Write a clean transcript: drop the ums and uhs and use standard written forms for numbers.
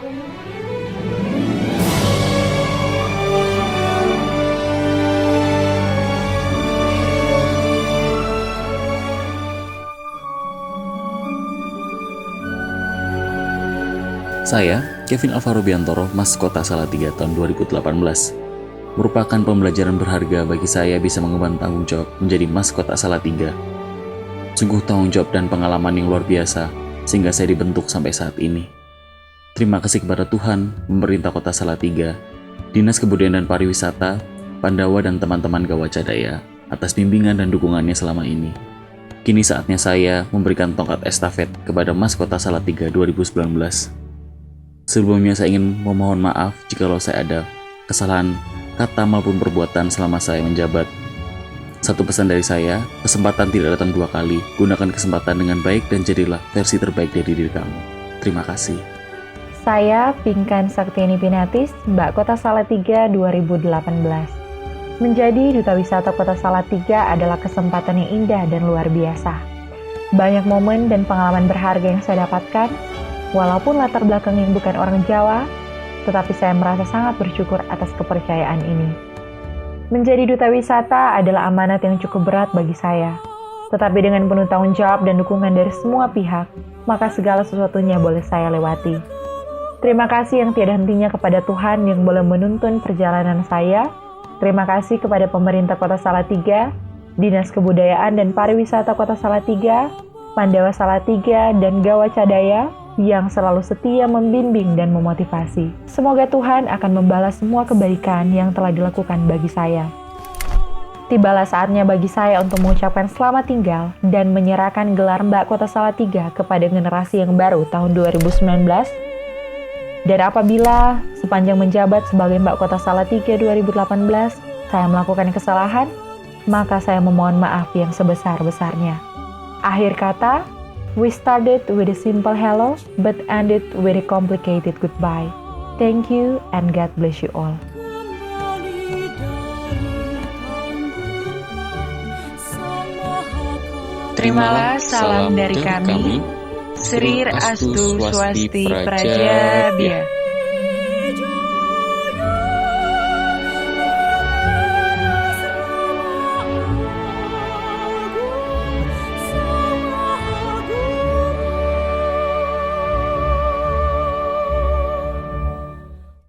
Saya, Kevin Alvaro Biantoro, Mas Kota Salatiga tahun 2018. Merupakan pembelajaran berharga bagi saya bisa mengemban tanggung jawab menjadi Mas Kota Salatiga. Sungguh tanggung jawab dan pengalaman yang luar biasa, sehingga saya dibentuk sampai saat ini. Terima kasih kepada Tuhan, pemerintah Kota Salatiga, Dinas Kebudayaan dan Pariwisata, Pandawa dan teman-teman Gawacadaya atas bimbingan dan dukungannya selama ini. Kini saatnya saya memberikan tongkat estafet kepada Mas Kota Salatiga 2019. Sebelumnya saya ingin memohon maaf jikalau saya ada kesalahan kata maupun perbuatan selama saya menjabat. Satu pesan dari saya, kesempatan tidak datang dua kali. Gunakan kesempatan dengan baik dan jadilah versi terbaik dari diri kamu. Terima kasih. Saya Pinkan Saktiani Pinatis, Mbak Kota Salatiga 2018. Menjadi Duta Wisata Kota Salatiga adalah kesempatan yang indah dan luar biasa. Banyak momen dan pengalaman berharga yang saya dapatkan. Walaupun latar belakang yang bukan orang Jawa, tetapi saya merasa sangat bersyukur atas kepercayaan ini. Menjadi duta wisata adalah amanat yang cukup berat bagi saya. Tetapi dengan penuh tanggung jawab dan dukungan dari semua pihak, maka segala sesuatunya boleh saya lewati. Terima kasih yang tiada hentinya kepada Tuhan yang boleh menuntun perjalanan saya. Terima kasih kepada pemerintah Kota Salatiga, Dinas Kebudayaan dan Pariwisata Kota Salatiga, Pandawa Salatiga, dan Gawacadaya, yang selalu setia membimbing dan memotivasi. Semoga Tuhan akan membalas semua kebaikan yang telah dilakukan bagi saya. Tibalah saatnya bagi saya untuk mengucapkan selamat tinggal dan menyerahkan gelar Mbak Kota Salatiga kepada generasi yang baru tahun 2019. Dan apabila sepanjang menjabat sebagai Mbak Kota Salatiga 2018, saya melakukan kesalahan, maka saya memohon maaf yang sebesar-besarnya. Akhir kata, we started with a simple hello, but ended with a complicated goodbye. Thank you and God bless you all. Terimalah salam dari kami, Sri Astu Swasti Praja Bia.